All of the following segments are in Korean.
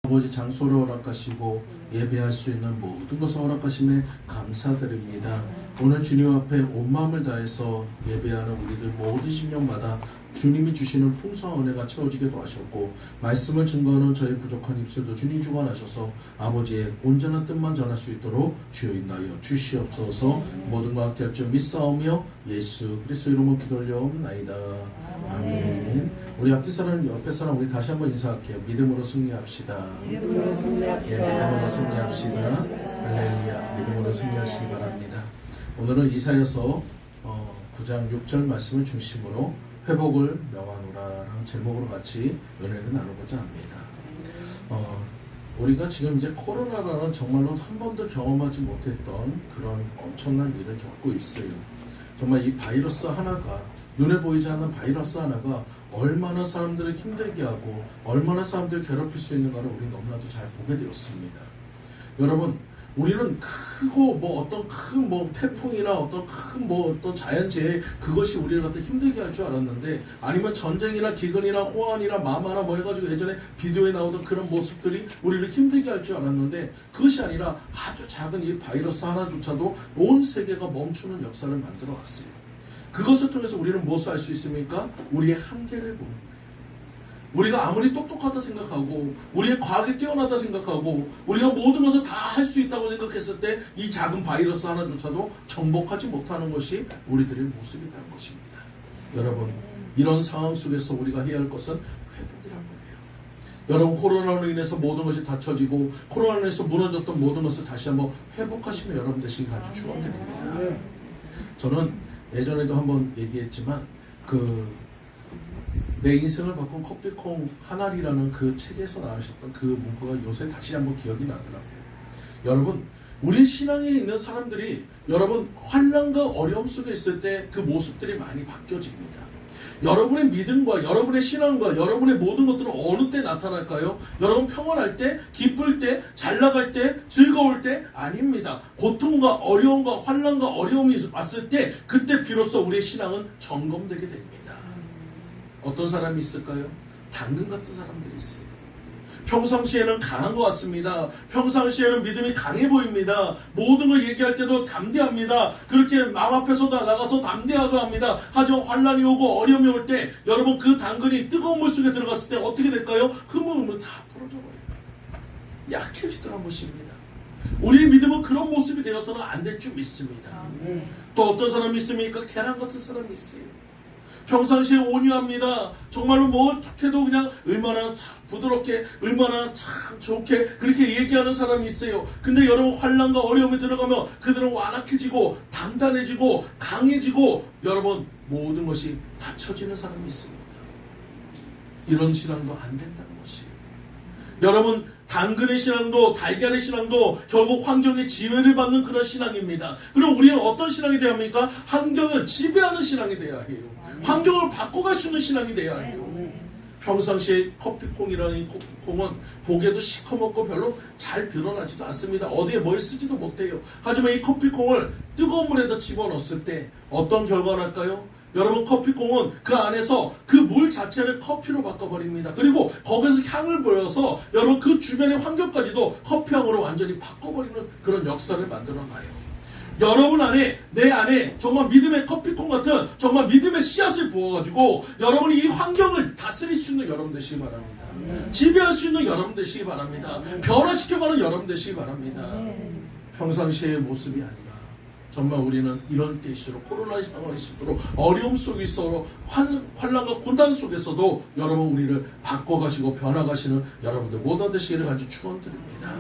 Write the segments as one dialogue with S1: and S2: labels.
S1: 아버지 장소를 허락하시고 예배할 수 있는 모든 것을 허락하심에 감사드립니다. 오늘 주님 앞에 온 마음을 다해서 예배하는 우리들 모든 심령마다 주님이 주시는 풍성한 은혜가 채워지게도 하셨고, 말씀을 증거하는 저희 부족한 입술도 주님 주관하셔서 아버지의 온전한 뜻만 전할 수 있도록 주여 인하여 주시옵소서. 모든 것 함께 할 줄 믿사오며 예수 그리스도 이름으로 기도 올려옵나이다. 아멘. 우리 앞뒤 사람 옆에 사람 우리 다시 한번 인사할게요. 믿음으로 승리합시다.
S2: 믿음으로 승리합시다.
S1: 예, 믿음으로 승리합시다. 할렐루야. 믿음으로 승리하시기 바랍니다. 오늘은 이사야서 9장 6절 말씀을 중심으로 회복을 명하노라라는 제목으로 같이 은혜를 나누고자 합니다. 우리가 지금 이제 코로나라는 정말로 한 번도 경험하지 못했던 그런 엄청난 일을 겪고 있어요. 정말 이 바이러스 하나가, 눈에 보이지 않는 바이러스 하나가 얼마나 사람들을 힘들게 하고 얼마나 사람들을 괴롭힐 수 있는가를 우리 너무나도 잘 보게 되었습니다. 여러분, 우리는 크고 어떤 큰 태풍이나 어떤 큰 어떤 자연재해, 그것이 우리를 갖다 힘들게 할 줄 알았는데, 아니면 전쟁이나 기근이나 호환이나 마마나 해가지고 예전에 비디오에 나오던 그런 모습들이 우리를 힘들게 할 줄 알았는데, 그것이 아니라 아주 작은 이 바이러스 하나조차도 온 세계가 멈추는 역사를 만들어 왔어요. 그것을 통해서 우리는 무엇을 알 수 있습니까? 우리의 한계를 보는 거예요. 우리가 아무리 똑똑하다 생각하고 우리의 과학이 뛰어나다 생각하고 우리가 모든 것을 다 할 수 있다고 생각했을 때 이 작은 바이러스 하나조차도 정복하지 못하는 것이 우리들의 모습이라는 것입니다. 여러분, 이런 상황 속에서 우리가 해야 할 것은 회복이란 거예요. 여러분, 코로나로 인해서 모든 것이 닫혀지고 코로나로 인해서 무너졌던 모든 것을 다시 한번 회복하시는 여러분 되시길 아주 축원드립니다. 저는 예전에도 한번 얘기했지만 내 인생을 바꾼 커피콩 하나리라는 그 책에서 나오셨던 그 문구가 요새 다시 한번 기억이 나더라고요. 여러분, 우리 신앙에 있는 사람들이 여러분 환난과 어려움 속에 있을 때 그 모습들이 많이 바뀌어집니다. 여러분의 믿음과 여러분의 신앙과 여러분의 모든 것들은 어느 때 나타날까요? 여러분 평안할 때, 기쁠 때, 잘 나갈 때, 즐거울 때? 아닙니다. 고통과 어려움과 환난과 어려움이 왔을 때 그때 비로소 우리의 신앙은 점검되게 됩니다. 어떤 사람이 있을까요? 당근 같은 사람들이 있어요. 평상시에는 강한 것 같습니다. 평상시에는 믿음이 강해 보입니다. 모든 걸 얘기할 때도 담대합니다. 그렇게 마음 앞에서 나가서 담대하고 합니다. 하지만 환난이 오고 어려움이 올 때 여러분 그 당근이 뜨거운 물 속에 들어갔을 때 어떻게 될까요? 흐물흐물 다 풀어져 버려요. 약해지더란 것입니다. 우리의 믿음은 그런 모습이 되어서는 안 될 줄 믿습니다. 또 어떤 사람이 있습니까? 계란 같은 사람이 있어요. 평상시에 온유합니다. 정말로 어떻게도 그냥 얼마나 참 부드럽게, 얼마나 참 좋게 그렇게 얘기하는 사람이 있어요. 근데 여러분 환난과 어려움에 들어가면 그들은 완악해지고 단단해지고 강해지고 여러분 모든 것이 닫혀지는 사람이 있습니다. 이런 신앙도 안 된다는 것이에요. 여러분, 당근의 신앙도 달걀의 신앙도 결국 환경의 지배를 받는 그런 신앙입니다. 그럼 우리는 어떤 신앙이 되어야 합니까? 환경을 지배하는 신앙이 되어야 해요. 환경을 바꿔갈 수 있는 신앙이 되어야 해요. 평상시에 커피콩이라는 이 커피콩은 보기에도 시커멓고 별로 잘 드러나지도 않습니다. 어디에 뭘 쓰지도 못해요. 하지만 이 커피콩을 뜨거운 물에다 집어넣었을 때 어떤 결과가 날까요? 여러분, 커피콩은 그 안에서 그 물 자체를 커피로 바꿔버립니다. 그리고 거기서 향을 보여서 여러분 그 주변의 환경까지도 커피향으로 완전히 바꿔버리는 그런 역사를 만들어놔요. 여러분 안에, 내 안에 정말 믿음의 커피콩 같은 정말 믿음의 씨앗을 부어가지고 여러분이 이 환경을 다스릴 수 있는 여러분 되시기 바랍니다. 지배할 수 있는 여러분 되시기 바랍니다. 변화시켜가는 여러분 되시기 바랍니다. 평상시의 모습이 아니라 정말 우리는 이런 때일수록, 코로나 상황일수록, 어려움 속에서 환난과 곤단 속에서도 여러분 우리를 바꿔가시고 변화가시는 여러분들 모두 되시기를 간절히 축원드립니다.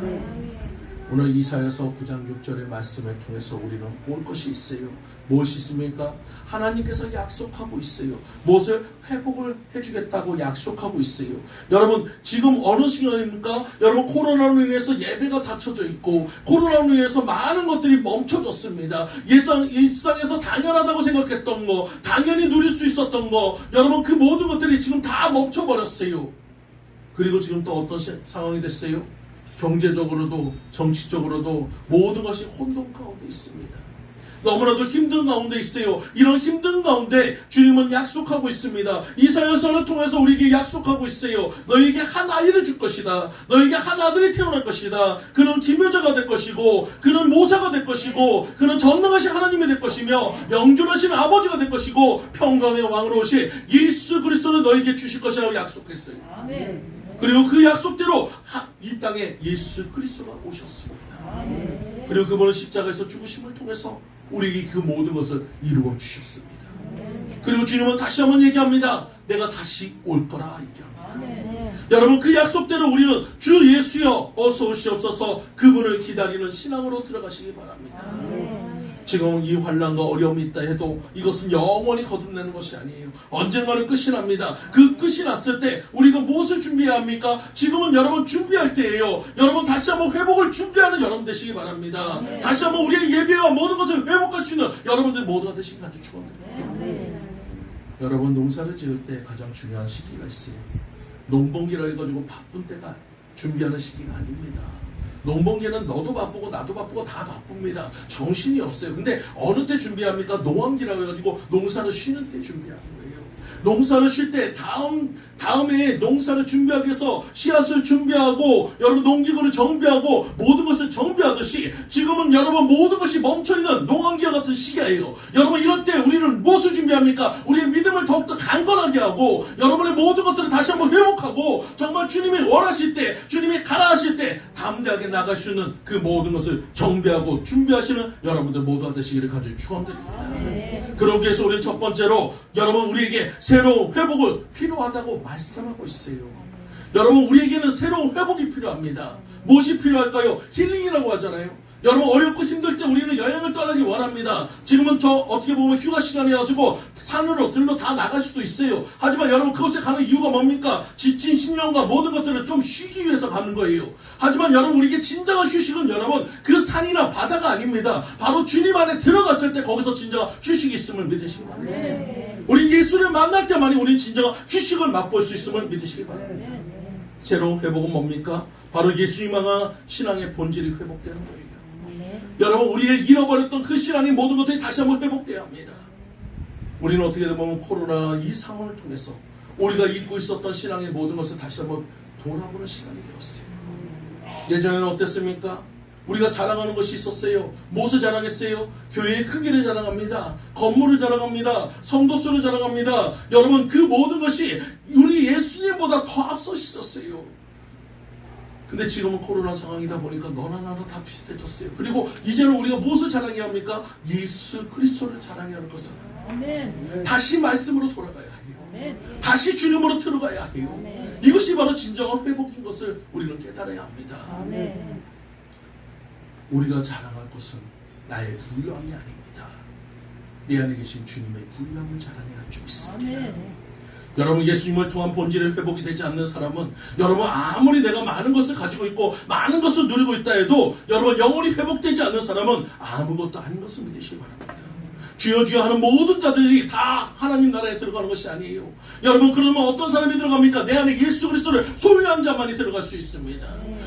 S1: 오늘 이사야서 9장 6절의 말씀을 통해서 우리는 볼 것이 있어요. 무엇이 있습니까? 하나님께서 약속하고 있어요. 무엇을 회복을 해주겠다고 약속하고 있어요. 여러분, 지금 어느 시간입니까? 여러분, 코로나로 인해서 예배가 닫혀져 있고 코로나로 인해서 많은 것들이 멈춰졌습니다. 일상에서 당연하다고 생각했던 거, 당연히 누릴 수 있었던 거, 여러분 그 모든 것들이 지금 다 멈춰버렸어요. 그리고 지금 또 어떤 상황이 됐어요? 경제적으로도 정치적으로도 모든 것이 혼돈 가운데 있습니다. 너무나도 힘든 가운데 있어요. 이런 힘든 가운데 주님은 약속하고 있습니다. 이사야서를 통해서 우리에게 약속하고 있어요. 너에게 한 아이를 줄 것이다. 너에게 한 아들이 태어날 것이다. 그는 기묘자가 될 것이고, 그는 모사가 될 것이고, 그는 전능하신 하나님이 될 것이며, 영존하신 아버지가 될 것이고, 평강의 왕으로 오실 예수 그리스도를 너에게 주실 것이라고 약속했어요. 그리고 그 약속대로 이 땅에 예수 그리스도가 오셨습니다. 그리고 그분은 십자가에서 죽으심을 통해서 우리에게 그 모든 것을 이루어 주셨습니다. 그리고 주님은 다시 한번 얘기합니다. 내가 다시 올 거라 얘기합니다. 여러분, 그 약속대로 우리는 주 예수여 어서 오시옵소서 그분을 기다리는 신앙으로 들어가시기 바랍니다. 지금 이 환난과 어려움이 있다 해도 이것은 영원히 거듭나는 것이 아니에요. 언젠가는 끝이 납니다. 그 끝이 났을 때 우리가 무엇을 준비해야 합니까? 지금은 여러분 준비할 때예요. 여러분 다시 한번 회복을 준비하는 여러분 되시기 바랍니다. 다시 한번 우리의 예배와 모든 것을 회복할 수 있는 여러분들 모두가 되시길 아주 축원드립니다. 여러분, 농사를 지을 때 가장 중요한 시기가 있어요. 농번기라 해가지고 바쁜 때가 준비하는 시기가 아닙니다. 농번기는 너도 바쁘고 나도 바쁘고 다 바쁩니다. 정신이 없어요. 근데 어느 때 준비합니까? 농한기라고 해가지고 농사를 쉬는 때 준비하는 거예요. 농사를 쉴 때 다음에 농사를 준비하기 위해서 씨앗을 준비하고 여러분 농기구를 정비하고 모든 것을 정비하듯이 지금은 여러분 모든 것이 멈춰있는 농한기와 같은 시기예요. 여러분 이럴 때 우리는 무엇을 준비합니까? 우리의 믿음을 더욱더 강건하게 하고 여러분의 모든 것들을 다시 한번 회복하고 정말 주님이 원하실 때 주님이 가라 하실 때 담대하게 나갈 수 있는 그 모든 것을 정비하고 준비하시는 여러분들 모두가 되시기를 간절히 축원드립니다. 그러기 위해서 우리는 첫 번째로 여러분 우리에게 새로운 회복을 필요하다고 말씀하고 있어요. 여러분 우리에게는 새로운 회복이 필요합니다. 무엇이 필요할까요? 힐링이라고 하잖아요. 여러분 어렵고 힘들 때 우리는 여행을 떠나기 원합니다. 지금은 저 어떻게 보면 휴가 시간이어가지고 산으로 들로 다 나갈 수도 있어요. 하지만 여러분 그곳에 가는 이유가 뭡니까? 지친 심령과 모든 것들을 좀 쉬기 위해서 가는 거예요. 하지만 여러분 우리에게 진정한 휴식은 여러분 그 산이나 바다가 아닙니다. 바로 주님 안에 들어갔을 때 거기서 진정한 휴식이 있음을 믿으시기 바랍니다. 우리 예수를 만날 때만이 우리는 진정한 휴식을 맛볼 수 있음을 믿으시기 바랍니다. 새로운 회복은 뭡니까? 바로 예수님만한 신앙의 본질이 회복되는 거예요. 여러분 우리의 잃어버렸던 그 신앙의 모든 것들이 다시 한번 회복되어야 합니다. 우리는 어떻게 보면 코로나 이 상황을 통해서 우리가 잊고 있었던 신앙의 모든 것을 다시 한번 돌아보는 시간이 되었어요. 예전에는 어땠습니까? 우리가 자랑하는 것이 있었어요. 무엇을 자랑했어요? 교회의 크기를 자랑합니다. 건물을 자랑합니다. 성도수를 자랑합니다. 여러분 그 모든 것이 우리 예수님보다 더 앞서 있었어요. 근데 지금은 코로나 상황이다 보니까 너나 나나 다 비슷해졌어요. 그리고 이제는 우리가 무엇을 자랑해야 합니까? 예수 그리스도를 자랑해야 하는 것을. 다시 말씀으로 돌아가야 해요. 다시 주님으로 들어가야 해요. 이것이 바로 진정한 회복인 것을 우리는 깨달아야 합니다. 우리가 자랑할 것은 나의 부유함이 아닙니다. 내 안에 계신 주님의 부유함을 자랑해야 할 줄 믿습니다. 여러분 예수님을 통한 본질의 회복이 되지 않는 사람은 여러분 아무리 내가 많은 것을 가지고 있고 많은 것을 누리고 있다 해도 여러분 영혼이 회복되지 않는 사람은 아무것도 아닌 것을 믿으시기 바랍니다. 주여 주여 하는 모든 자들이 다 하나님 나라에 들어가는 것이 아니에요. 여러분 그러면 어떤 사람이 들어갑니까? 내 안에 예수 그리스도를 소유한 자만이 들어갈 수 있습니다.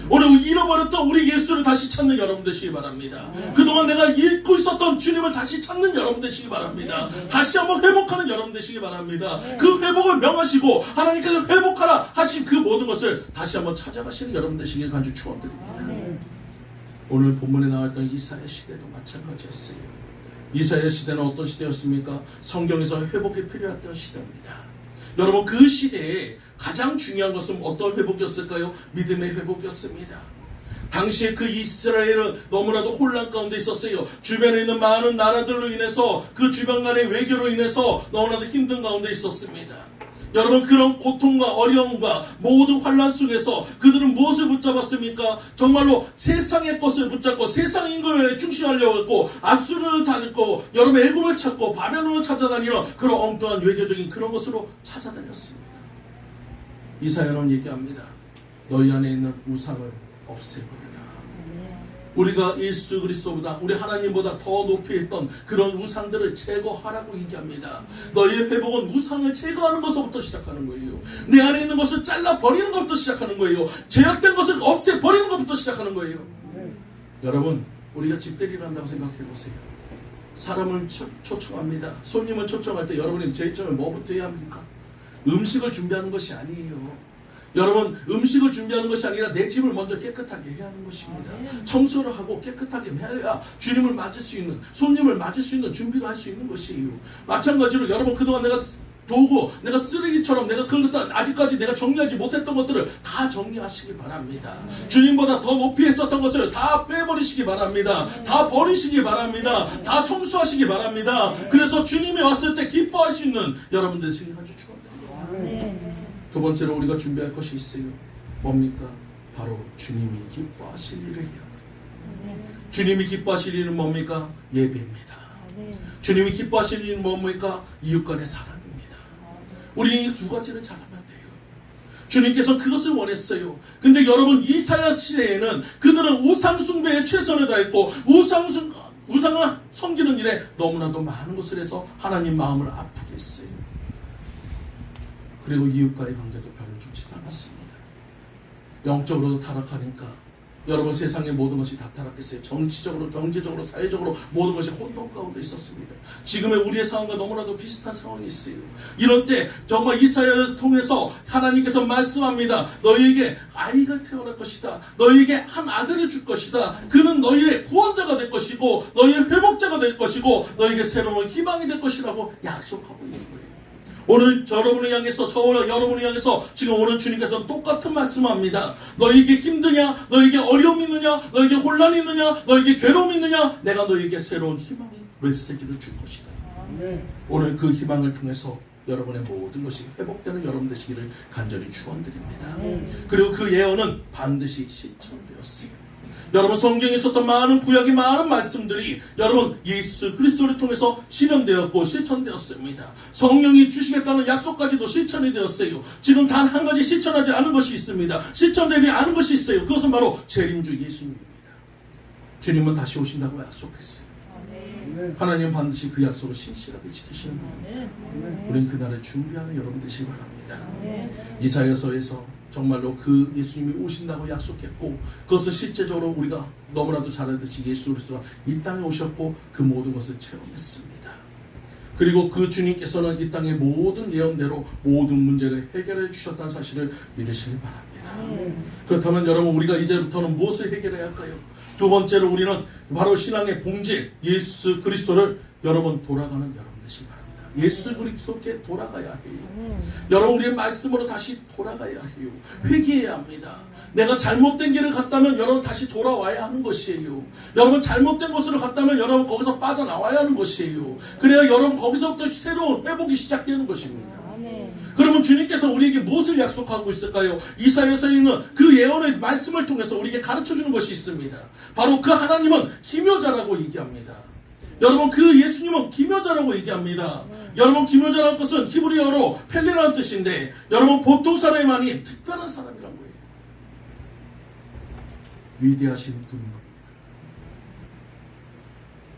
S1: 오늘 잃어버렸던 우리 예수를 다시 찾는 여러분 되시기 바랍니다. 그동안 내가 잊고 있었던 주님을 다시 찾는 여러분 되시기 바랍니다. 다시 한번 회복하는 여러분 되시기 바랍니다. 그 회복을 명하시고 하나님께서 회복하라 하신 그 모든 것을 다시 한번 찾아가시는 여러분 되시길 간절히 축원드립니다. 오늘 본문에 나왔던 이사야 시대도 마찬가지였어요. 이사야 시대는 어떤 시대였습니까? 성경에서 회복이 필요했던 시대입니다. 여러분 그 시대에 가장 중요한 것은 어떤 회복이었을까요? 믿음의 회복이었습니다. 당시에 그 이스라엘은 너무나도 혼란 가운데 있었어요. 주변에 있는 많은 나라들로 인해서 그 주변 간의 외교로 인해서 너무나도 힘든 가운데 있었습니다. 여러분 그런 고통과 어려움과 모든 환란 속에서 그들은 무엇을 붙잡았습니까? 정말로 세상의 것을 붙잡고 세상 임금에 충실하려고 했고 아수르를 다녔고 여러분 애굽을 찾고 바벨론을 찾아다니는 그런 엉뚱한 외교적인 그런 것으로 찾아다녔습니다. 이사야는 얘기합니다. 너희 안에 있는 우상을 없애버려라. 우리가 예수 그리스도보다 우리 하나님보다 더 높이 했던 그런 우상들을 제거하라고 얘기합니다. 너희의 회복은 우상을 제거하는 것부터 시작하는 거예요. 내 안에 있는 것을 잘라버리는 것부터 시작하는 거예요. 제약된 것을 없애버리는 것부터 시작하는 거예요. 여러분 우리가 집들이를 한다고 생각해 보세요. 사람을 초청합니다. 손님을 초청할 때 여러분이 제일 처음에 뭐부터 해야 합니까? 음식을 준비하는 것이 아니에요. 여러분, 음식을 준비하는 것이 아니라 내 집을 먼저 깨끗하게 해야 하는 것입니다. 청소를 하고 깨끗하게 해야 주님을 맞을 수 있는, 손님을 맞을 수 있는 준비를 할 수 있는 것이에요. 마찬가지로 여러분, 그동안 내가 도구, 내가 쓰레기처럼 내가 그런 것들 아직까지 내가 정리하지 못했던 것들을 다 정리하시기 바랍니다. 주님보다 더 높이 했었던 것을 다 빼버리시기 바랍니다. 다 버리시기 바랍니다. 다 청소하시기 바랍니다. 그래서 주님이 왔을 때 기뻐할 수 있는 여러분들 되시기 아주 축원드립니다. 두 번째로 우리가 준비할 것이 있어요. 뭡니까? 바로 주님이 기뻐하실 일을 해야 합니다. 주님이 기뻐하실 일은 뭡니까? 예배입니다. 주님이 기뻐하실 일은 뭡니까? 이웃간의 사랑입니다. 우리 이 두 가지를 잘하면 돼요. 주님께서 그것을 원했어요. 근데 여러분, 이사야 시대에는 그들은 우상 숭배에 최선을 다했고 우상을 섬기는 일에 너무나도 많은 것을 해서 하나님 마음을 아프게 했어요. 그리고 이웃과의 관계도 별로 좋지도 않았습니다. 영적으로도 타락하니까 여러분, 세상의 모든 것이 다 타락했어요. 정치적으로, 경제적으로, 사회적으로 모든 것이 혼돈 가운데 있었습니다. 지금의 우리의 상황과 너무나도 비슷한 상황이 있어요. 이런 때 정말 이사야를 통해서 하나님께서 말씀합니다. 너희에게 아이가 태어날 것이다. 너희에게 한 아들을 줄 것이다. 그는 너희의 구원자가 될 것이고 너희의 회복자가 될 것이고 너희에게 새로운 희망이 될 것이라고 약속하고 있는 거예요. 오늘 여러분을 향해서, 여러분을 향해서 지금 오늘 주님께서 똑같은 말씀합니다. 너희에게 힘드냐? 너희에게 어려움이 있느냐? 너희에게 혼란이 있느냐? 너희에게 괴로움이 있느냐? 내가 너희에게 새로운 희망의 메시지를 줄 것이다. 오늘 그 희망을 통해서 여러분의 모든 것이 회복되는 여러분 되시기를 간절히 축원드립니다. 그리고 그 예언은 반드시 실천되었습니다. 여러분, 성경에 있었던 많은 구약의 많은 말씀들이 여러분 예수 그리스도를 통해서 실현되었고 실천되었습니다. 성령이 주시겠다는 약속까지도 실천이 되었어요. 지금 단 한 가지 실천하지 않은 것이 있습니다. 실천되지 않은 것이 있어요. 그것은 바로 재림주 예수님입니다. 주님은 다시 오신다고 약속했어요. 하나님은 반드시 그 약속을 신실하게 지키시는 분입니다. 우리는 그날을 준비하는 여러분 되시기 바랍니다. 이사야서에서 정말로 그 예수님이 오신다고 약속했고 그것을 실제적으로 우리가 너무나도 잘 알듯이 예수 그리스도가 이 땅에 오셨고 그 모든 것을 체험했습니다. 그리고 그 주님께서는 이 땅의 모든 예언대로 모든 문제를 해결해 주셨다는 사실을 믿으시기 바랍니다. 그렇다면 여러분, 우리가 이제부터는 무엇을 해결해야 할까요? 두 번째로 우리는 바로 신앙의 본질 예수 그리스도를 여러분 돌아가는 여러분 되시기 바랍니다. 예수 그리스도께 돌아가야 해요. 여러분, 우리의 말씀으로 다시 돌아가야 해요. 회개해야 합니다. 내가 잘못된 길을 갔다면 여러분 다시 돌아와야 하는 것이에요. 여러분, 잘못된 곳으로 갔다면 여러분 거기서 빠져나와야 하는 것이에요. 그래야 여러분 거기서부터 새로운 회복이 시작되는 것입니다. 그러면 주님께서 우리에게 무엇을 약속하고 있을까요? 이사야서에 있는 그 예언의 말씀을 통해서 우리에게 가르쳐주는 것이 있습니다. 바로 그 하나님은 기묘자라고 얘기합니다. 여러분, 그 예수님은 기묘자라고 얘기합니다. 여러분, 기묘자라는 것은 히브리어로 펠리라는 뜻인데 여러분, 보통 사람이 아닌 특별한 사람이란 거예요. 위대하신 분입니다.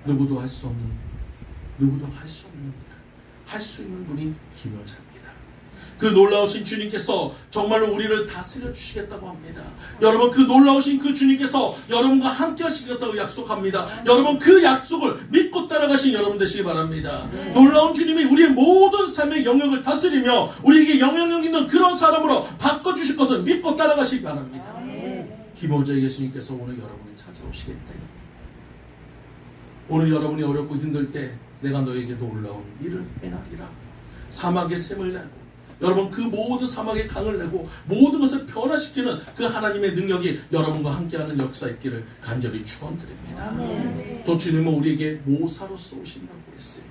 S1: 누구도 할 수 없는, 누구도 할 수 없는 일을 할 수 있는 분이 기묘자입니다. 그 놀라우신 주님께서 정말로 우리를 다스려 주시겠다고 합니다. 여러분, 그 놀라우신 그 주님께서 여러분과 함께 하시겠다고 약속합니다. 여러분, 그 약속을 믿고 따라가신 여러분 되시기 바랍니다. 놀라운 주님이 우리의 모든 삶의 영역을 다스리며 우리에게 영향력 있는 그런 사람으로 바꿔주실 것을 믿고 따라가시기 바랍니다. 기묘자 예수님께서 오늘 여러분을 찾아오시겠대요. 오늘 여러분이 어렵고 힘들 때 내가 너에게 놀라운 일을 행하리라. 사막에 샘을 내고 여러분, 그 모든 사막에 강을 내고 모든 것을 변화시키는 그 하나님의 능력이 여러분과 함께하는 역사 있기를 간절히 축원드립니다. 또 주님은 우리에게 모사로서 오신다고 했어요.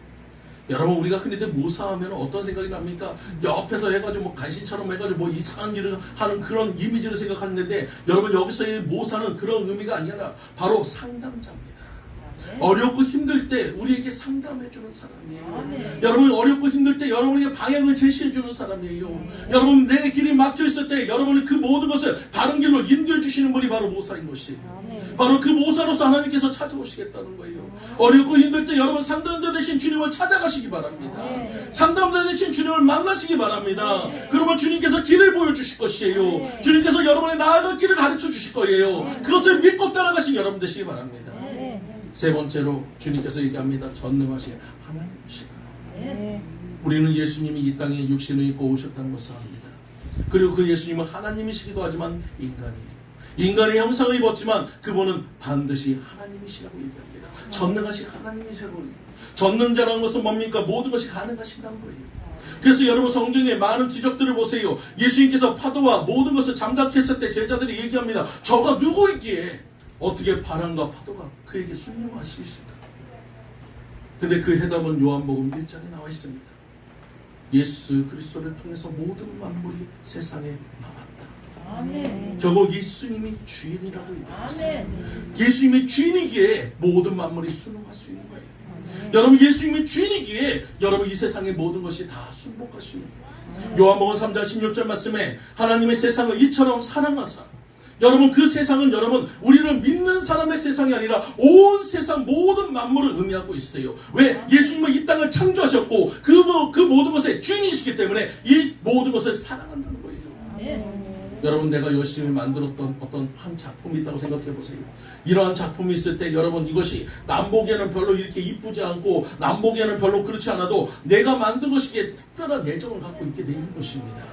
S1: 여러분, 우리가 흔히들 모사하면 어떤 생각이 납니까? 옆에서 해가지고 뭐 간신처럼 해가지고 뭐 이상한 일을 하는 그런 이미지를 생각하는데 여러분, 여기서의 모사는 그런 의미가 아니라 바로 상담자입니다. 어렵고 힘들 때 우리에게 상담해주는 사람이에요. 여러분, 어렵고 힘들 때 여러분에게 방향을 제시해주는 사람이에요. 여러분, 내 길이 막혀있을 때 여러분이 그 모든 것을 바른 길로 인도해주시는 분이 바로 모사인 것이에요. 바로 그 모사로서 하나님께서 찾아오시겠다는 거예요. 어렵고 힘들 때 여러분, 상담자 되신 주님을 찾아가시기 바랍니다. 상담자 되신 주님을 만나시기 바랍니다. 그러면 주님께서 길을 보여주실 것이에요. 주님께서 여러분의 나아갈 길을 가르쳐 주실 거예요. 그것을 믿고 따라가신 여러분 되시기 바랍니다. 세 세 번째로 주님께서 얘기합니다. 전능하신 하나님이시다. 우리는 예수님이 이 땅에 육신을 입고 오셨다는 것을 압니다. 그리고 그 예수님은 하나님이시기도 하지만 인간이에요. 인간의 형상을 입었지만 그분은 반드시 하나님이시라고 얘기합니다. 전능하신 하나님이시라고. 전능자라는 것은 뭡니까? 모든 것이 가능하신다는 거예요. 그래서 여러분 성경의 많은 기적들을 보세요. 예수님께서 파도와 모든 것을 잠잠했을 때 제자들이 얘기합니다. 저가 누구이기에 어떻게 바람과 파도가 그에게 순종할 수 있을까? 근데 그 해답은 요한복음 1장에 나와 있습니다. 예수 그리스도를 통해서 모든 만물이 세상에 나왔다.
S2: 아멘.
S1: 결국 예수님이 주인이라고 얘기했어요. 예수님이 주인이기에 모든 만물이 순응할 수 있는 거예요. 여러분 예수님이 주인이기에 여러분 이 세상의 모든 것이 다 순복할 수 있는 거예요. 요한복음 3장 16절 말씀에 하나님의 세상을 이처럼 사랑하사, 여러분 그 세상은 여러분 우리를 믿는 사람의 세상이 아니라 온 세상 모든 만물을 의미하고 있어요. 왜? 예수님은 이 땅을 창조하셨고 그 모든 것의 주인이시기 때문에 이 모든 것을 사랑한다는 거예요. 여러분 내가 열심히 만들었던 어떤 한 작품이 있다고 생각해 보세요. 이러한 작품이 있을 때 여러분 이것이 남보기에는 별로 이렇게 이쁘지 않고 남보기에는 별로 그렇지 않아도 내가 만든 것이기에 특별한 애정을 갖고 있게 되는 것입니다.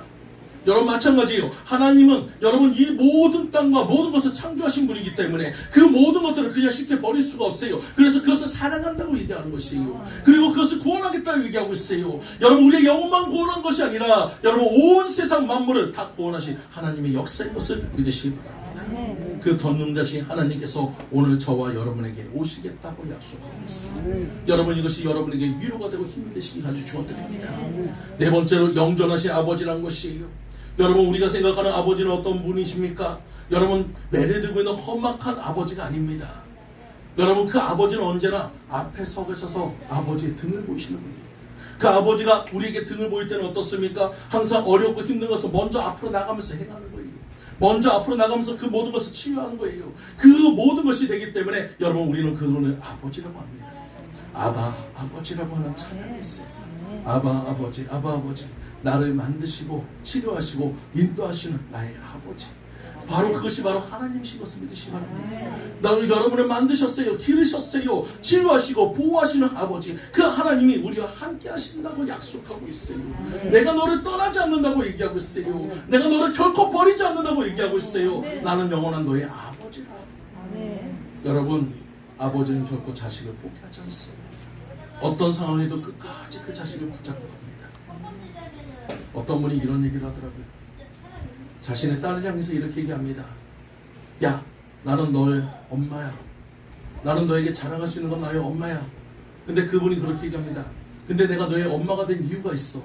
S1: 여러분 마찬가지예요. 하나님은 여러분 이 모든 땅과 모든 것을 창조하신 분이기 때문에 그 모든 것들을 그냥 쉽게 버릴 수가 없어요. 그래서 그것을 사랑한다고 얘기하는 것이에요. 그리고 그것을 구원하겠다고 얘기하고 있어요. 여러분 우리의 영혼만 구원한 것이 아니라 여러분 온 세상 만물을 다 구원하신 하나님의 역사인 것을 믿으시기 바랍니다. 그 전능자신 하나님께서 오늘 저와 여러분에게 오시겠다고 약속하고 있습니다. 여러분 이것이 여러분에게 위로가 되고 힘이 되시기 간절히 축원드립니다. 네 번째로 영존하신 아버지란 것이에요. 여러분 우리가 생각하는 아버지는 어떤 분이십니까? 여러분 내려두고 있는 험악한 아버지가 아닙니다. 여러분 그 아버지는 언제나 앞에 서 계셔서 아버지의 등을 보이시는 분이에요. 그 아버지가 우리에게 등을 보일 때는 어떻습니까? 항상 어렵고 힘든 것을 먼저 앞으로 나가면서 행하는 거예요. 먼저 앞으로 나가면서 그 모든 것을 치유하는 거예요. 그 모든 것이 되기 때문에 여러분 우리는 그분을 아버지라고 합니다. 아바 아버지라고 하는 찬양이 있어요. 아바 아버지, 아바 아버지, 나를 만드시고 치료하시고 인도하시는 나의 아버지. 바로 그것이 바로 하나님이신 것을 믿으시기 바랍니다. 나를 여러분을 만드셨어요. 기르셨어요. 치료하시고 보호하시는 아버지. 그 하나님이 우리와 함께 하신다고 약속하고 있어요. 내가 너를 떠나지 않는다고 얘기하고 있어요. 내가 너를 결코 버리지 않는다고 얘기하고 있어요. 나는 영원한 너의 아버지라. 여러분 아버지는 결코 자식을 포기하지 않습니다. 어떤 상황에도 끝까지 그 자식을 붙잡고 갑니다. 어떤 분이 이런 얘기를 하더라고요. 자신의 딸을 향해서 이렇게 얘기합니다. 야, 나는 너의 엄마야. 나는 너에게 자랑할 수 있는 건 나의 엄마야. 근데 그분이 그렇게 얘기합니다. 근데 내가 너의 엄마가 된 이유가 있어.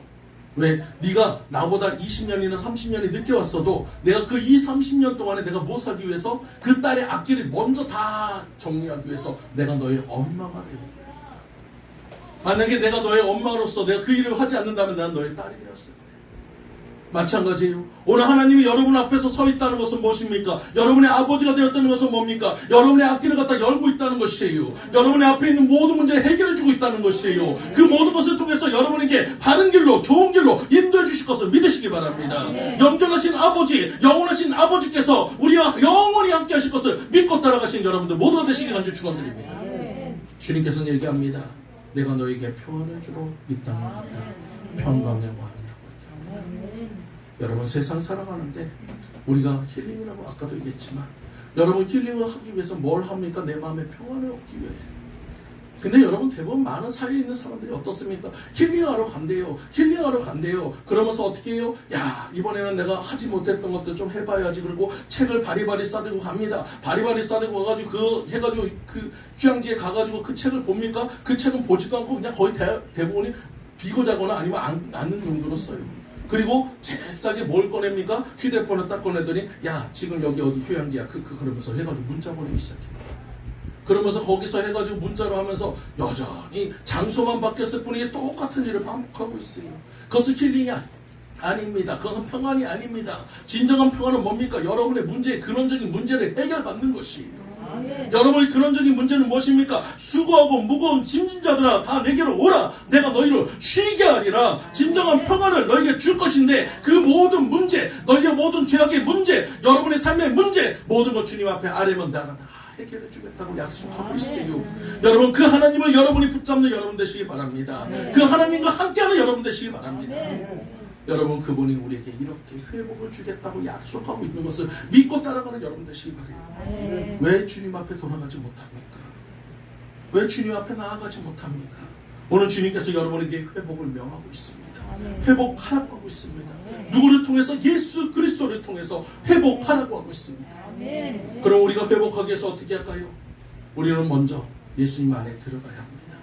S1: 왜? 네가 나보다 20년이나 30년이 늦게 왔어도 내가 그 30년 동안에 내가 뭐 하기 위해서 그 딸의 악기를 먼저 다 정리하기 위해서 내가 너의 엄마가 되는 거야. 만약에 내가 너의 엄마로서 내가 그 일을 하지 않는다면 난 너의 딸이 되었을 거야. 마찬가지예요. 오늘 하나님이 여러분 앞에서 서 있다는 것은 무엇입니까? 여러분의 아버지가 되었다는 것은 뭡니까? 여러분의 앞길을 갖다 열고 있다는 것이에요. 여러분의 앞에 있는 모든 문제를 해결해 주고 있다는 것이에요. 그 모든 것을 통해서 여러분에게 바른 길로 좋은 길로 인도해 주실 것을 믿으시기 바랍니다. 영존하신 아버지, 영원하신 아버지께서 우리와 영원히 함께 하실 것을 믿고 따라가신 여러분들 모두가 되시기 간절히 축원드립니다. 주님께서는 얘기합니다. 내가 너에게 평안을 주러 이 땅에 왔다. 평강의 왕이라고 얘기합니다. 여러분 세상 살아가는데 우리가 힐링이라고 아까도 얘기했지만 여러분 힐링을 하기 위해서 뭘 합니까? 내 마음에 평안을 얻기 위해. 근데 여러분 대부분 많은 사회에 있는 사람들이 어떻습니까? 힐링하러 간대요. 힐링하러 간대요. 그러면서 어떻게 해요? 야, 이번에는 내가 하지 못했던 것들 좀 해봐야지. 그리고 책을 바리바리 싸들고 갑니다. 바리바리 싸들고 가가지고 그 휴양지에 가가지고 그 책을 봅니까? 그 책은 보지도 않고 그냥 거의 대부분이 비고 자거나 아니면 앉는 용도로 써요. 그리고 제일 싸게 뭘 꺼냅니까? 휴대폰을 딱 꺼내더니 야, 지금 여기 어디 휴양지야. 그러면서 해가지고 문자 보내기 시작해요. 그러면서 거기서 해가지고 문자로 하면서 여전히 장소만 바뀌었을 뿐이지 똑같은 일을 반복하고 있어요. 그것은 힐링이 아닙니다. 그것은 평안이 아닙니다. 진정한 평안은 뭡니까? 여러분의 문제의 근원적인 문제를 해결받는 것이에요. 여러분의 근원적인 문제는 무엇입니까? 수고하고 무거운 짐진 자들아 다 내게로 오라. 내가 너희를 쉬게 하리라. 진정한 평안을 너희에게 줄 것인데 그 모든 문제, 너희의 모든 죄악의 문제, 여러분의 삶의 문제 모든 것 주님 앞에 아뢰면 내가 다 해결해 주겠다고 약속하고 있어요. 여러분 그 하나님을 여러분이 붙잡는 여러분 되시기 바랍니다. 그 하나님과 함께하는 여러분 되시기 바랍니다. 여러분 그분이 우리에게 이렇게 회복을 주겠다고 약속하고 있는 것을 믿고 따라가는 여러분 되시기 바랍니다. 왜 주님 앞에 돌아가지 못합니까? 왜 주님 앞에 나아가지 못합니까? 오늘 주님께서 여러분에게 회복을 명하고 있습니다. 회복하라고 하고 있습니다. 누구를 통해서? 예수 그리스도를 통해서 회복하라고 하고 있습니다. 그럼 우리가 회복하기 위해서 어떻게 할까요? 우리는 먼저 예수님 안에 들어가야 합니다.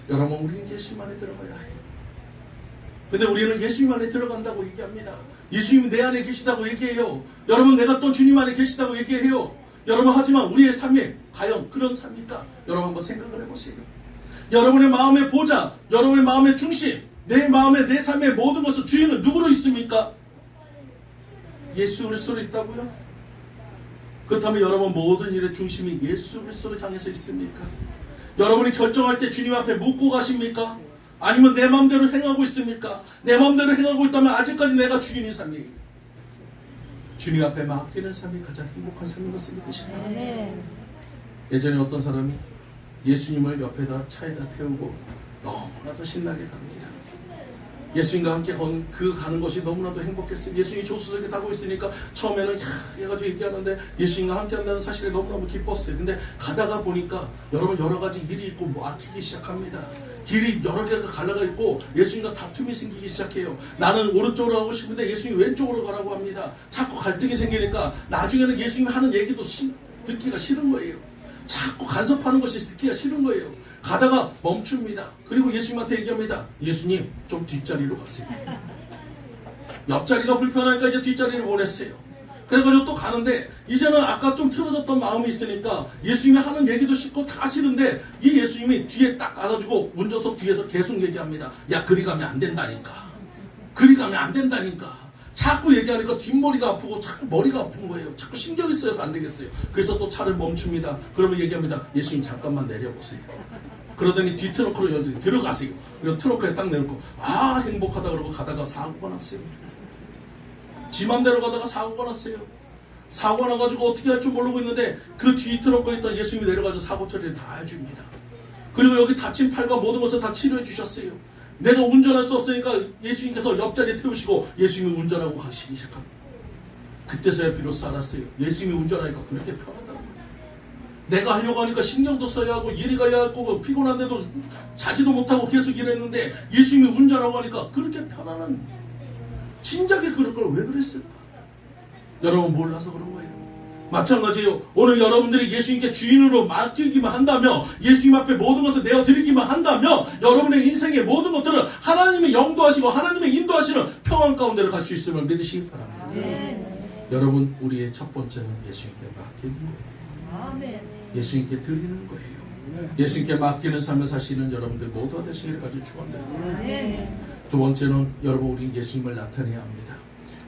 S1: 여러분 우리는 예수님 안에 들어가야 해요. 근데 우리는 예수님 안에 들어간다고 얘기합니다. 예수님이 내 안에 계시다고 얘기해요. 여러분 내가 또 주님 안에 계시다고 얘기해요. 여러분 하지만 우리의 삶이 과연 그런 삶입니까? 여러분 한번 생각을 해보세요. 여러분의 마음의 보좌, 여러분의 마음의 중심, 내 마음의 내 삶의 모든 것을 주인은 누구로 있습니까? 예수 그리스도로 있다고요? 그렇다면 여러분 모든 일의 중심이 예수 그리스도를 향해서 있습니까? 여러분이 결정할 때 주님 앞에 묻고 가십니까? 아니면 내 마음대로 행하고 있습니까? 내 마음대로 행하고 있다면 아직까지 내가 주인인 삶이에요. 주님 앞에 맡기는 삶이 가장 행복한 삶인 것을 믿으십니다. 예전에 어떤 사람이 예수님을 옆에다 차에다 태우고 너무나도 신나게 갑니다. 예수님과 함께 가는 것이 너무나도 행복했어요. 예수님이 조수석에 타고 있으니까 처음에는 해가지고 얘기하는데 예수님과 함께 한다는 사실에 너무너무 기뻤어요. 근데 가다가 보니까 여러분 여러 가지 일이 있고 막히기 시작합니다. 길이 여러 개가 갈라가 있고 예수님과 다툼이 생기기 시작해요. 나는 오른쪽으로 가고 싶은데 예수님이 왼쪽으로 가라고 합니다. 자꾸 갈등이 생기니까 나중에는 예수님이 하는 얘기도 듣기가 싫은 거예요. 자꾸 간섭하는 것이 듣기가 싫은 거예요. 가다가 멈춥니다. 그리고 예수님한테 얘기합니다. 예수님 좀 뒷자리로 가세요. 옆자리가 불편하니까 이제 뒷자리를 보냈어요. 그래가지고 또 가는데 이제는 아까 좀 틀어졌던 마음이 있으니까 예수님이 하는 얘기도 싫고 다 싫은데 이 예수님이 뒤에 딱 가가지고 운전석 뒤에서 계속 얘기합니다. 야 그리 가면 안 된다니까. 그리 가면 안 된다니까. 자꾸 얘기하니까 뒷머리가 아프고 자꾸 머리가 아픈 거예요. 자꾸 신경이 쓰여서 안 되겠어요. 그래서 또 차를 멈춥니다. 그러면 얘기합니다. 예수님 잠깐만 내려보세요. 그러더니 뒤 트렁크로 열더니 들어가세요. 그리고 트렁크에 딱 내놓고 행복하다 그러고 가다가 사고가 났어요. 지 맘대로 가다가 사고가 났어요. 사고가 나가지고 어떻게 할 줄 모르고 있는데 그 뒤 트렁크에 있던 예수님이 내려가지고 사고 처리를 다 해줍니다. 그리고 여기 다친 팔과 모든 것을 다 치료해 주셨어요. 내가 운전할 수 없으니까 예수님께서 옆자리에 태우시고 예수님이 운전하고 가시기 시작합니다. 그때서야 비로소 알았어요. 예수님이 운전하니까 그렇게 편하다는 거예요. 내가 하려고 하니까 신경도 써야 하고 이리 가야 하고 피곤한데도 자지도 못하고 계속 일했는데 예수님이 운전하고 하니까 그렇게 편안한, 진작에 그럴 걸 왜 그랬을까? 여러분 몰라서 그런 거예요. 마찬가지예요. 오늘 여러분들이 예수님께 주인으로 맡기기만 한다면, 예수님 앞에 모든 것을 내어드리기만 한다면 여러분의 인생의 모든 것들은 하나님이 영도하시고 하나님의 인도하시는 평안 가운데로 갈 수 있음을 믿으시기 바랍니다. 여러분 우리의 첫 번째는 예수님께 맡기는 거예요. 예수님께 드리는 거예요. 예수님께 맡기는 삶을 사시는 여러분들 모두가 되시기를 가지고 축원드립니다. 두 번째는 여러분 우리 예수님을 나타내야 합니다.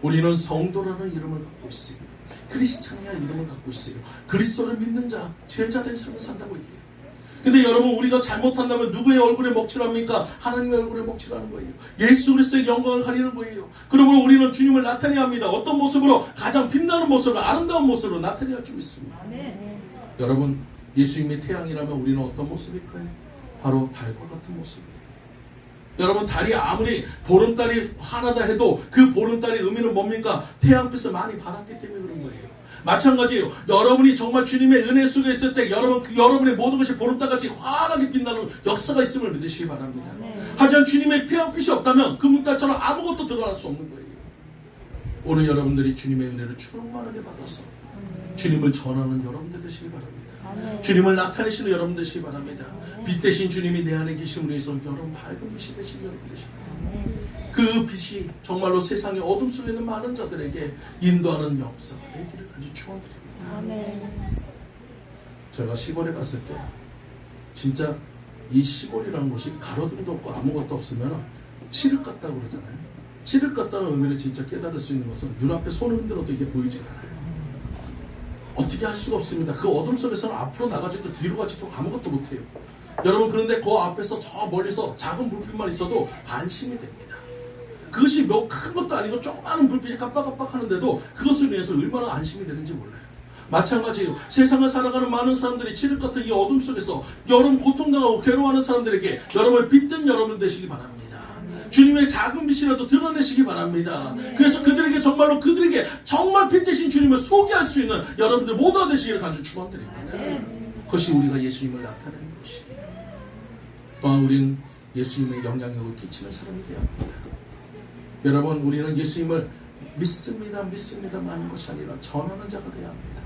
S1: 우리는 성도라는 이름을 갖고 있어요. 크리스찬이라는 이름을 갖고 있어요. 그리스도를 믿는 자, 제자된 삶을 산다고 얘기해요. 근데 여러분 우리가 잘못한다면 누구의 얼굴에 먹칠합니까? 하나님의 얼굴에 먹칠하는 거예요. 예수 그리스도의 영광을 가리는 거예요. 그러므로 우리는 주님을 나타내야 합니다. 어떤 모습으로? 가장 빛나는 모습으로, 아름다운 모습으로 나타내야 할 줄 믿습니다. 여러분 예수님이 태양이라면 우리는 어떤 모습일까요? 바로 달과 같은 모습이에요. 여러분 달이 아무리 보름달이 환하다 해도 그 보름달의 의미는 뭡니까? 태양빛을 많이 받았기 때문에 그런 거예요. 마찬가지예요. 여러분이 정말 주님의 은혜 속에 있을 때 여러분의 모든 것이 보름달같이 환하게 빛나는 역사가 있음을 믿으시기 바랍니다. 하지만 주님의 태양빛이 없다면 그 문달처럼 아무것도 드러날 수 없는 거예요. 오늘 여러분들이 주님의 은혜를 충만하게 받아서 주님을 전하는 여러분들 되시기 바랍니다. 주님을 나타내시는 여러분 되시기 바랍니다. 빛 대신 주님이 내 안에 계심으로 인해서 여러분 밝은 빛이 되시는 여러분 되시기 바랍니다. 그 빛이 정말로 세상의 어둠 속에 있는 많은 자들에게 인도하는 역사가 되기를 간절히 축원드립니다. 제가 시골에 갔을 때 진짜 이 시골이라는 곳이 가로등도 없고 아무것도 없으면 칠흑 같다고 그러잖아요. 칠흑 같다는 의미를 진짜 깨달을 수 있는 것은 눈앞에 손을 흔들어도 이게 보이지가 않아요. 어떻게 할 수가 없습니다. 그 어둠 속에서는 앞으로 나가지도 뒤로 가지도 아무것도 못해요. 여러분 그런데 그 앞에서 저 멀리서 작은 불빛만 있어도 안심이 됩니다. 그것이 뭐 큰 것도 아니고 조그마한 불빛이 깜빡깜빡 하는데도 그것을 위해서 얼마나 안심이 되는지 몰라요. 마찬가지예요. 세상을 살아가는 많은 사람들이 칠흑 같은 이 어둠 속에서 여러분 고통당하고 괴로워하는 사람들에게 여러분의 빛된 여러분 되시기 바랍니다. 주님의 작은 빛이라도 드러내시기 바랍니다. 그래서 그들에게 정말 빛 되신 주님을 소개할 수 있는 여러분들 모두가 되시기를 간절히 축원드립니다. 그것이 우리가 예수님을 나타내는 것이에요. 또한 우리는 예수님의 영향력을 끼치는 사람이 되어야 합니다. 여러분, 우리는 예수님을 믿습니다만 것이 아니라 전하는 자가 되어야 합니다.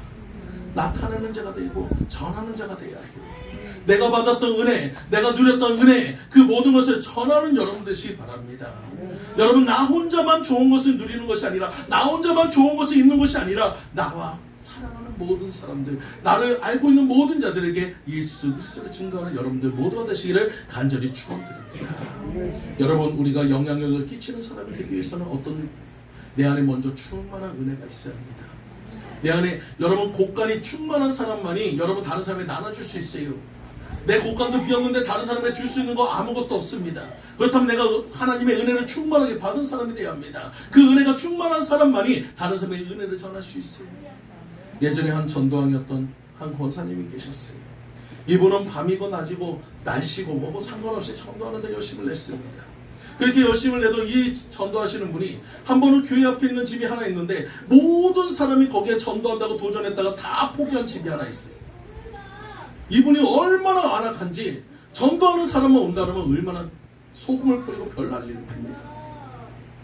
S1: 나타내는 자가 되고 전하는 자가 되어야 해요. 내가 받았던 은혜, 내가 누렸던 은혜, 그 모든 것을 전하는 여러분 되시기 바랍니다. 여러분, 나 혼자만 좋은 것을 누리는 것이 아니라, 나 혼자만 좋은 것을 있는 것이 아니라, 나와 사랑하는 모든 사람들, 나를 알고 있는 모든 자들에게 예수 그리스도를 증거하는 여러분들 모두가 되시기를 간절히 축원드립니다. 여러분, 우리가 영향력을 끼치는 사람이 되기 위해서는 내 안에 먼저 충만한 은혜가 있어야 합니다. 내 안에 여러분 곳간이 충만한 사람만이 여러분 다른 사람에게 나눠줄 수 있어요. 내 곳간도 비었는데 다른 사람에게 줄 수 있는 거 아무것도 없습니다. 그렇다면 내가 하나님의 은혜를 충만하게 받은 사람이 되어야 합니다. 그 은혜가 충만한 사람만이 다른 사람에게 은혜를 전할 수 있어요. 예전에 한 전도왕이었던 한 권사님이 계셨어요. 이분은 밤이고 낮이고 날씨고 뭐고 상관없이 전도하는데 열심을 냈습니다. 그렇게 열심을 내도 이 전도하시는 분이 한 번은 교회 앞에 있는 집이 하나 있는데 모든 사람이 거기에 전도한다고 도전했다가 다 포기한 집이 하나 있어요. 이분이 얼마나 안악한지 전도하는 사람만 온다 그러면 얼마나 소금을 뿌리고 별 난리를 핍니다.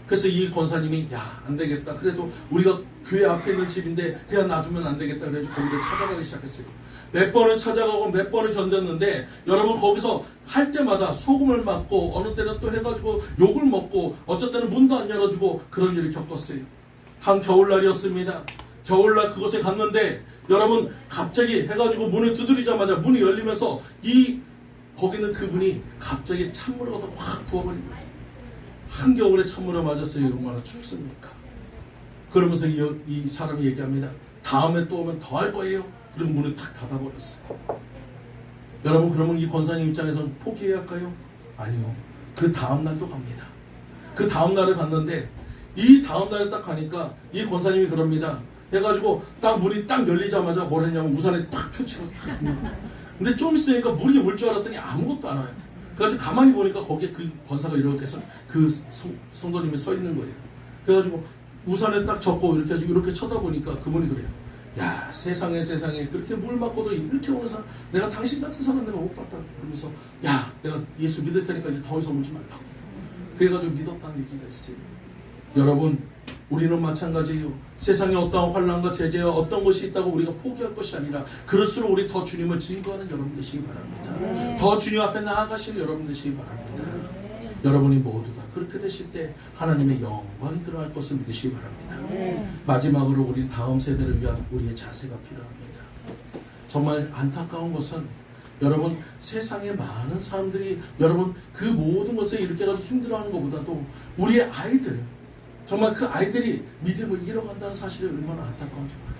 S1: 그래서 이 권사님이 안 되겠다. 그래도 우리가 교회 앞에 있는 집인데 그냥 놔두면 안 되겠다. 그래서 거기를 찾아가기 시작했어요. 몇 번을 찾아가고 몇 번을 견뎠는데 여러분 거기서 할 때마다 소금을 맞고 어느 때는 또 해가지고 욕을 먹고 어쩔 때는 문도 안 열어주고 그런 일을 겪었어요. 한 겨울날이었습니다. 겨울날 그곳에 갔는데 여러분 갑자기 해가지고 문을 두드리자마자 문이 열리면서 거기는 그분이 갑자기 찬물을 갖다 확 부어버린 거예요. 한겨울에 찬물을 맞았어요. 얼마나 춥습니까? 그러면서 이 사람이 얘기합니다. 다음에 또 오면 더 할 거예요. 그리고 문을 탁 닫아버렸어요. 여러분, 그러면 이 권사님 입장에서는 포기해야 할까요? 아니요. 그 다음날도 갑니다. 그 다음날을 갔는데 이 다음날에 딱 가니까 이 권사님이 그럽니다. 해가지고 딱 문이 딱 열리자마자 뭘 했냐면 우산에 탁 펼치고 근데 좀 있으니까 물이 올 줄 알았더니 아무것도 안 와요. 그래가지고 가만히 보니까 거기에 그 권사가 이렇게 해서 그 성도님이 서 있는 거예요. 그래가지고 우산에 딱 접고 이렇게 해가지고 이렇게 쳐다보니까 그분이 그래요. 야, 세상에 그렇게 물 맞고도 이렇게 오는 사람, 내가 당신 같은 사람 내가 못 봤다. 그러면서 야, 내가 예수 믿을 테니까 이제 더 이상 울지 말라고. 그래가지고 믿었다는 얘기가 있어요. 여러분, 우리는 마찬가지예요. 세상에 어떠한 환난과 제재와 어떤 것이 있다고 우리가 포기할 것이 아니라 그럴수록 우리 더 주님을 증거하는 여러분 되시기 바랍니다. 더 주님 앞에 나아가실 여러분 되시기 바랍니다. 여러분이 모두 다 그렇게 되실 때 하나님의 영광이 드러날 것을 믿으시기 바랍니다. 마지막으로 우리 다음 세대를 위한 우리의 자세가 필요합니다. 정말 안타까운 것은 여러분 세상에 많은 사람들이 여러분 그 모든 것에 이렇게 힘들어하는 것보다도 우리의 아이들 정말 그 아이들이 믿음을 잃어간다는 사실이 얼마나 안타까운지 몰라요.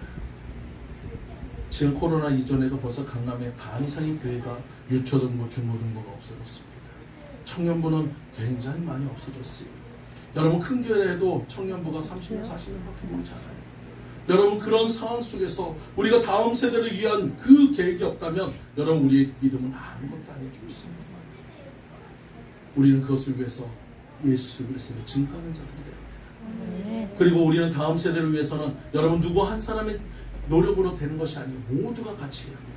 S1: 지금 코로나 이전에도 벌써 강남에 반 이상의 교회가 유초등부, 중고등부가 없어졌습니다. 청년부는 굉장히 많이 없어졌어요. 여러분 큰 교회에도 청년부가 30명, 40명밖에 모이지 않아요. 여러분 그런 상황 속에서 우리가 다음 세대를 위한 그 계획이 없다면 여러분 우리의 믿음은 아무것도 아니줄 있습니다. 우리는 그것을 위해서 예수 그리스도를 증거하는 자들이 되어야 합니다. 그리고 우리는 다음 세대를 위해서는 여러분 누구 한 사람의 노력으로 되는 것이 아니고 모두가 같이 해야 합니다.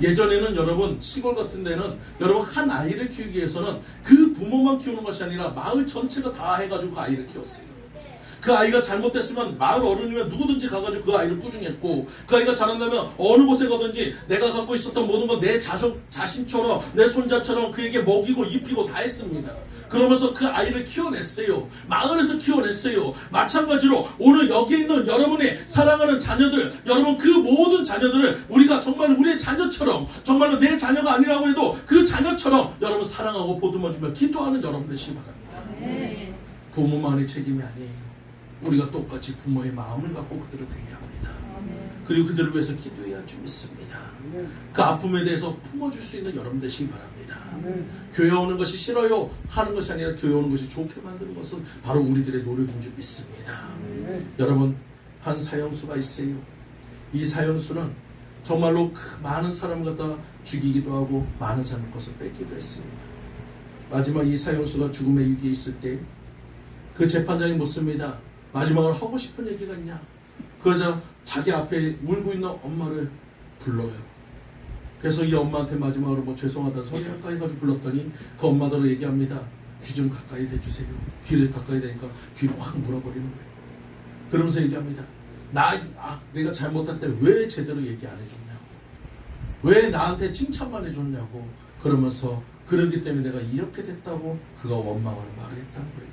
S1: 예전에는 여러분 시골 같은 데는 여러분 한 아이를 키우기 위해서는 그 부모만 키우는 것이 아니라 마을 전체가 다 해가지고 그 아이를 키웠어요. 그 아이가 잘못됐으면 마을 어른이면 누구든지 가가지고 그 아이를 꾸중했고 그 아이가 잘한다면 어느 곳에 가든지 내가 갖고 있었던 모든 건 내 자신처럼 내 손자처럼 그에게 먹이고 입히고 다 했습니다. 그러면서 그 아이를 키워냈어요. 마을에서 키워냈어요. 마찬가지로 오늘 여기 있는 여러분의 사랑하는 자녀들 여러분 그 모든 자녀들을 우리가 정말 우리의 자녀처럼 정말로 내 자녀가 아니라고 해도 그 자녀처럼 여러분 사랑하고 보듬어주며 기도하는 여러분 되시기 바랍니다. 부모만의 책임이 아니에요. 우리가 똑같이 부모의 마음을 갖고 그들을 대해야 합니다. 그리고 그들을 위해서 기도해야 줄 믿습니다. 그 아픔에 대해서 품어줄 수 있는 여러분 되시기 바랍니다. 교회 오는 것이 싫어요 하는 것이 아니라 교회 오는 것이 좋게 만드는 것은 바로 우리들의 노력인 줄 믿습니다. 여러분 한 사형수가 있어요. 이 사형수는 정말로 그 많은 사람을 갖다 죽이기도 하고 많은 사람의 것을 뺏기도 했습니다. 마지막 이 사형수가 죽음의 위기에 있을 때 그 재판장이 묻습니다. 마지막으로 하고 싶은 얘기가 있냐? 그러자 자기 앞에 울고 있는 엄마를 불러요. 그래서 이 엄마한테 마지막으로 뭐 죄송하다는 소리 가까이 가지고 불렀더니 그 엄마대로 얘기합니다. 귀 좀 가까이 대주세요. 귀를 가까이 대니까 귀를 확 물어버리는 거예요. 그러면서 얘기합니다. 내가 잘못할 때 왜 제대로 얘기 안 해줬냐고. 왜 나한테 칭찬만 해줬냐고. 그러면서 그러기 때문에 내가 이렇게 됐다고 그가 원망하는 말을 했다는 거예요.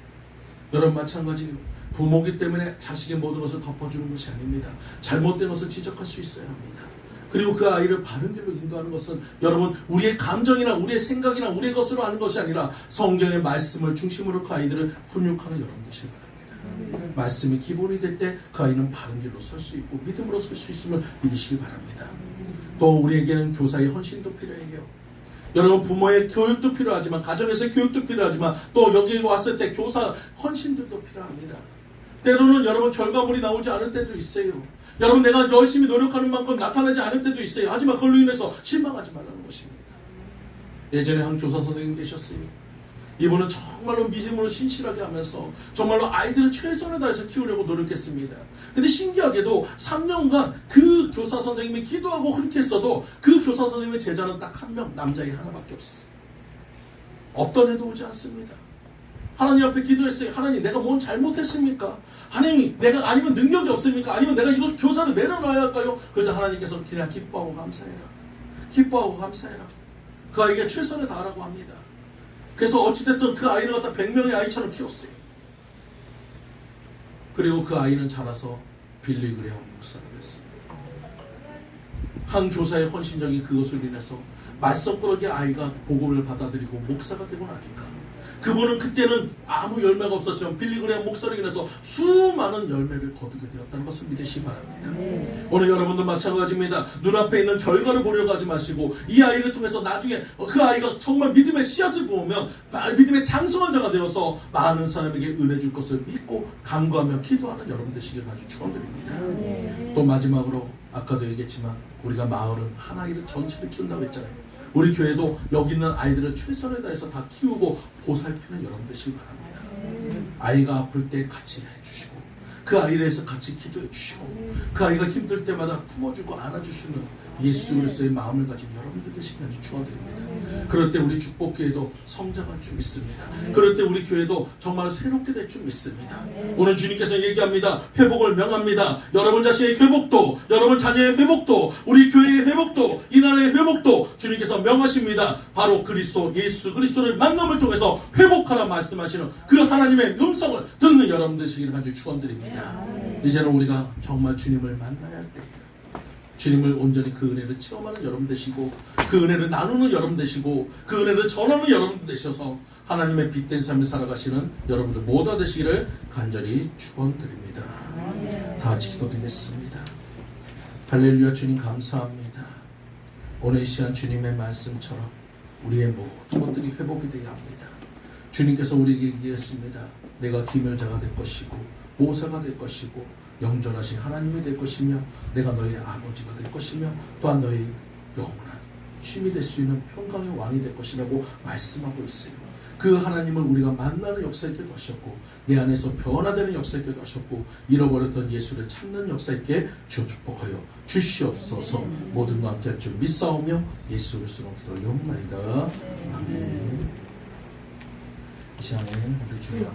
S1: 여러분 마찬가지 부모기 때문에 자식의 모든 것을 덮어주는 것이 아닙니다. 잘못된 것을 지적할 수 있어야 합니다. 그리고 그 아이를 바른 길로 인도하는 것은 여러분 우리의 감정이나 우리의 생각이나 우리의 것으로 하는 것이 아니라 성경의 말씀을 중심으로 그 아이들을 훈육하는 여러분 되시기 바랍니다. 말씀이 기본이 될 때 그 아이는 바른 길로 설 수 있고 믿음으로 설 수 있음을 믿으시기 바랍니다. 또 우리에게는 교사의 헌신도 필요해요. 여러분 부모의 교육도 필요하지만 가정에서의 교육도 필요하지만 또 여기 왔을 때 교사 헌신들도 필요합니다. 때로는 여러분 결과물이 나오지 않을 때도 있어요. 여러분 내가 열심히 노력하는 만큼 나타나지 않을 때도 있어요. 하지만 그걸로 인해서 실망하지 말라는 것입니다. 예전에 한 교사 선생님 계셨어요. 이분은 정말로 믿음으로 신실하게 하면서 정말로 아이들을 최선을 다해서 키우려고 노력했습니다. 근데 신기하게도 3년간 그 교사 선생님이 기도하고 그렇게 했어도 그 교사 선생님의 제자는 딱 한 명, 남자애 하나밖에 없었어요. 어떤 애도 오지 않습니다. 하나님 앞에 기도했어요. 하나님 내가 뭔 잘못했습니까? 하나님 내가 아니면 능력이 없습니까? 아니면 내가 이거 교사를 내려놔야 할까요? 그러자 하나님께서 그냥 기뻐하고 감사해라. 기뻐하고 감사해라. 그 아이에게 최선을 다하라고 합니다. 그래서 어찌됐든 그 아이를 갖다 100명의 아이처럼 키웠어요. 그리고 그 아이는 자라서 빌리 그레엄 목사가 됐습니다. 한 교사의 헌신적인 그것을 인해서 말썽꾸러기 아이가 복음을 받아들이고 목사가 되고 나니까 그분은 그때는 아무 열매가 없었지만 빌리 그레엄 목사로 인해서 수많은 열매를 거두게 되었다는 것을 믿으시기 바랍니다. 오늘 여러분도 마찬가지입니다. 눈앞에 있는 결과를 보려고 하지 마시고 이 아이를 통해서 나중에 그 아이가 정말 믿음의 씨앗을 부으면 믿음의 장성한 자가 되어서 많은 사람에게 은혜 줄 것을 믿고 간구하며 기도하는 여러분 되시길 아주 축원드립니다. 또 마지막으로 아까도 얘기했지만 우리가 마을은 한 아이를 전체를 키운다고 했잖아요. 우리 교회도 여기 있는 아이들을 최선을 다해서 다 키우고 보살피는 여러분 되시기 바랍니다. 아이가 아플 때 같이 해주시고 그 아이를 위해서 같이 기도해 주시고 그 아이가 힘들 때마다 품어주고 안아주시는 예수 그리스도의 마음을 가진 여러분들 되시기 아주 축원드립니다. 그럴 때 우리 축복교회도 성장할 줄 믿습니다. 그럴 때 우리 교회도 정말 새롭게 될 줄 믿습니다. 오늘 주님께서 얘기합니다. 회복을 명합니다. 여러분 자신의 회복도 여러분 자녀의 회복도 우리 교회의 회복도 이 나라의 회복도 주님께서 명하십니다. 바로 그리스도 예수 그리스도를 만남을 통해서 회복하라 말씀하시는 그 하나님의 음성을 듣는 여러분 되시기를 아주 축원드립니다. 이제는 우리가 정말 주님을 만나야 할 때예요. 주님을 온전히 그 은혜를 체험하는 여러분 되시고 그 은혜를 나누는 여러분 되시고 그 은혜를 전하는 여러분 되셔서 하나님의 빛된 삶을 살아가시는 여러분들 모두 되시기를 간절히 축원드립니다. 다 같이 기도드리겠습니다. 할렐루야. 주님 감사합니다. 오늘 이 시간 주님의 말씀처럼 우리의 모든 것들이 회복이 되어야 합니다. 주님께서 우리에게 얘기했습니다. 내가 기멸자가 될 것이고 모사가 될 것이고 영존하신 하나님이 될 것이며 내가 너희의 아버지가 될 것이며 또한 너희 영원한 쉼이 될 수 있는 평강의 왕이 될 것이라고 말씀하고 있어요. 그 하나님을 우리가 만나는 역사 있게 하셨고 내 안에서 변화되는 역사 있게 하셨고 잃어버렸던 예수를 찾는 역사 있게 주여 축복하여 주시옵소서. 모든 것 함께 할 줄 믿사오며 예수 그리스도로 기도를 용나이다. 아멘. 이 시간에 우리 주님